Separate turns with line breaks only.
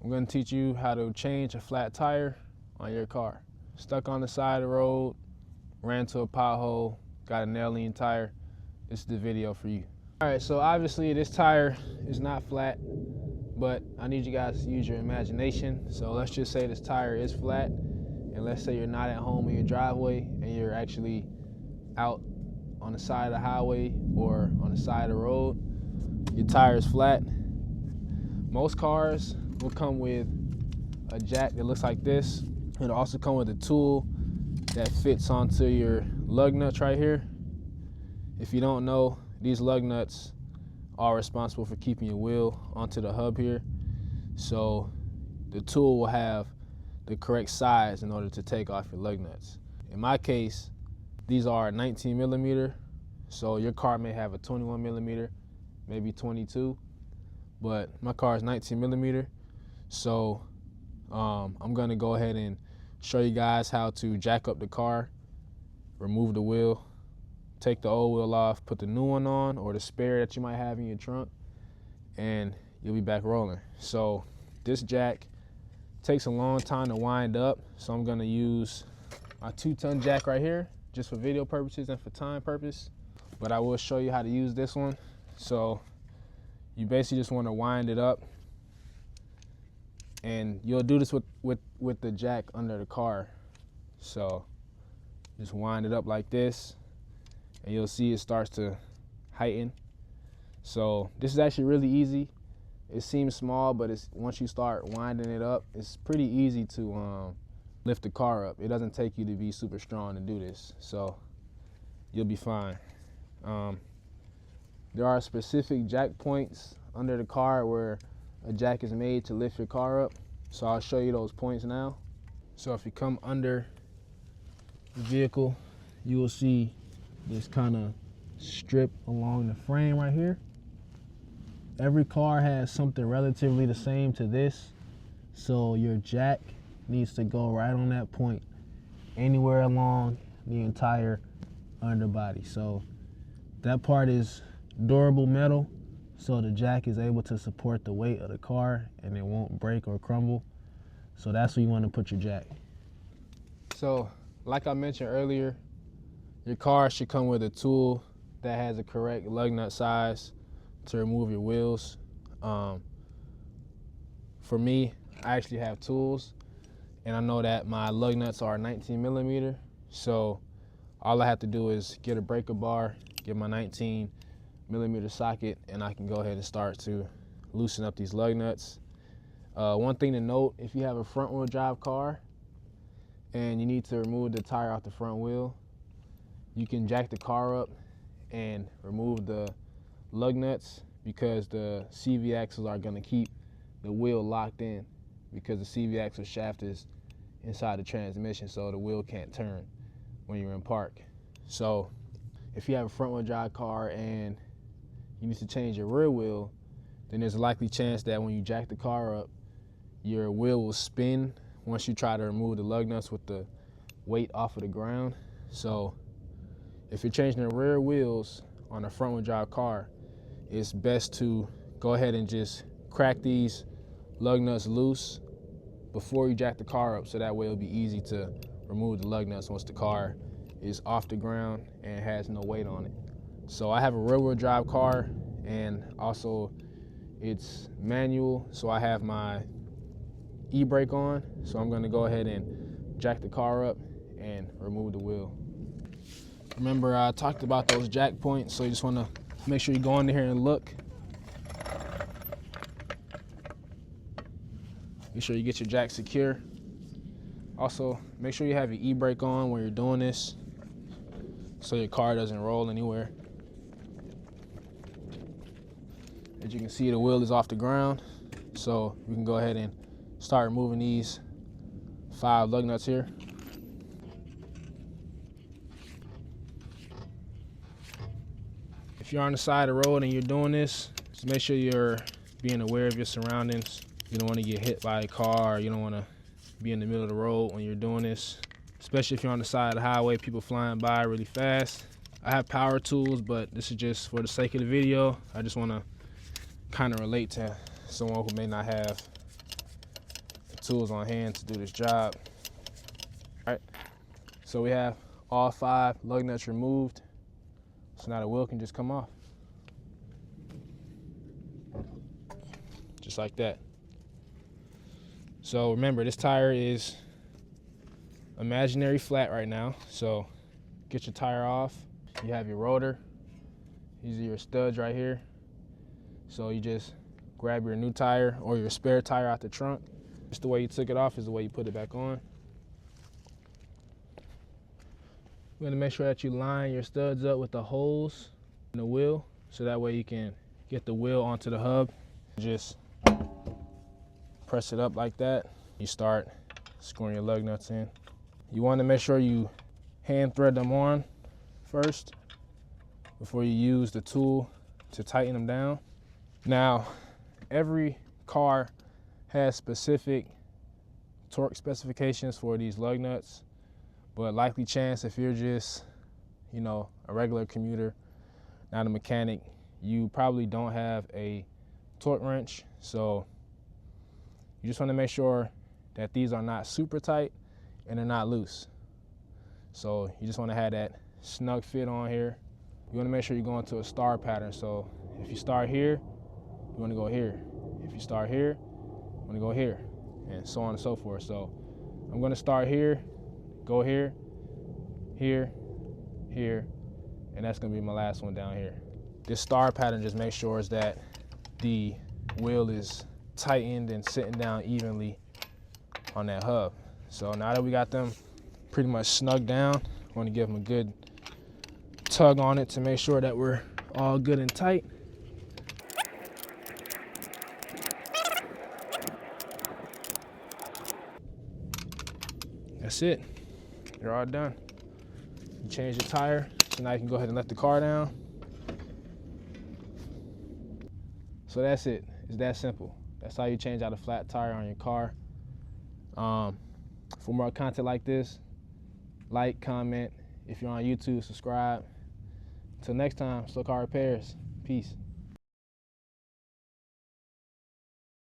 I'm going to teach you how to change a flat tire on your car. Stuck on the side of the road, ran to a pothole, got a nail in your tire. This is the video for you. All right, so obviously this tire is not flat, but I need you guys to use your imagination. So let's just say this tire is flat, and let's say you're not at home in your driveway and you're actually out on the side of the highway or on the side of the road. Your tire is flat. Most cars will come with a jack that looks like this. It'll also come with a tool that fits onto your lug nuts right here. If you don't know, these lug nuts are responsible for keeping your wheel onto the hub here. So the tool will have the correct size in order to take off your lug nuts. In my case, these are 19 millimeter. So your car may have a 21 millimeter, maybe 22, but my car is 19 millimeter. So I'm gonna go ahead and show you guys how to jack up the car, remove the wheel, take the old wheel off, put the new one on, or the spare that you might have in your trunk, and you'll be back rolling. So this jack takes a long time to wind up, so I'm gonna use my 2-ton jack right here, just for video purposes and for time purpose, but I will show you how to use this one. So you basically just wanna wind it up, and you'll do this with the jack under the car. So just wind it up like this, and you'll see it starts to heighten. So this is actually really easy. It seems small, but once you start winding it up, it's pretty easy to lift the car up. It doesn't take you to be super strong to do this, so you'll be fine. There are specific jack points under the car where a jack is made to lift your car up, so I'll show you those points now. So if you come under the vehicle, you will see this kind of strip along the frame right here. Every car has something relatively the same to this, so your jack needs to go right on that point, anywhere along the entire underbody. So that part is durable metal, so the jack is able to support the weight of the car and it won't break or crumble. So that's where you want to put your jack. So like I mentioned earlier, your car should come with a tool that has a correct lug nut size to remove your wheels. For me, I actually have tools, and I know that my lug nuts are 19 millimeter. So all I have to do is get a breaker bar, get my 19 millimeter socket, and I can go ahead and start to loosen up these lug nuts. One thing to note, if you have a front wheel drive car and you need to remove the tire off the front wheel, you can jack the car up and remove the lug nuts, because the CV axles are going to keep the wheel locked in, because the CV axle shaft is inside the transmission, so the wheel can't turn when you're in park. So if you have a front wheel drive car and you need to change your rear wheel, then there's a likely chance that when you jack the car up, your wheel will spin once you try to remove the lug nuts with the weight off of the ground. So if you're changing the rear wheels on a front wheel drive car, it's best to go ahead and just crack these lug nuts loose before you jack the car up, so that way it'll be easy to remove the lug nuts once the car is off the ground and has no weight on it. So I have a rear wheel drive car, and also it's manual, so I have my e-brake on. So I'm gonna go ahead and jack the car up and remove the wheel. Remember, I talked about those jack points, so you just wanna make sure you go in here and look. Make sure you get your jack secure. Also, make sure you have your e-brake on when you're doing this, so your car doesn't roll anywhere. As you can see, the wheel is off the ground, so we can go ahead and start removing these 5 lug nuts here. If you're on the side of the road and you're doing this, just make sure you're being aware of your surroundings. You don't want to get hit by a car, or you don't want to be in the middle of the road when you're doing this, especially if you're on the side of the highway, people flying by really fast. I have power tools, but this is just for the sake of the video. I just want to kind of relate to someone who may not have tools on hand to do this job. All right, so we have all 5 lug nuts removed. So now the wheel can just come off. Just like that. So remember, this tire is imaginary flat right now. So get your tire off. You have your rotor. These are your studs right here. So you just grab your new tire or your spare tire out the trunk. Just the way you took it off is the way you put it back on. You're gonna make sure that you line your studs up with the holes in the wheel, so that way you can get the wheel onto the hub. Just press it up like that. You start screwing your lug nuts in. You want to make sure you hand thread them on first before you use the tool to tighten them down. Now, every car has specific torque specifications for these lug nuts, but likely chance if you're just, you know, a regular commuter, not a mechanic, you probably don't have a torque wrench. So you just want to make sure that these are not super tight and they're not loose. So you just want to have that snug fit on here. You want to make sure you go into a star pattern. So if you start here, you want to go here. If you start here, you want to go here, and so on and so forth. So I'm going to start here, go here, here, here, and that's going to be my last one down here. This star pattern just makes sure is that the wheel is tightened and sitting down evenly on that hub. So now that we got them pretty much snug down, I want to give them a good tug on it to make sure that we're all good and tight. That's it. You're all done. You change the tire, so now you can go ahead and let the car down. So that's it. It's that simple. That's how you change out a flat tire on your car. For more content like this, like, comment. If you're on YouTube, subscribe. Until next time, Slow Car Repairs. Peace.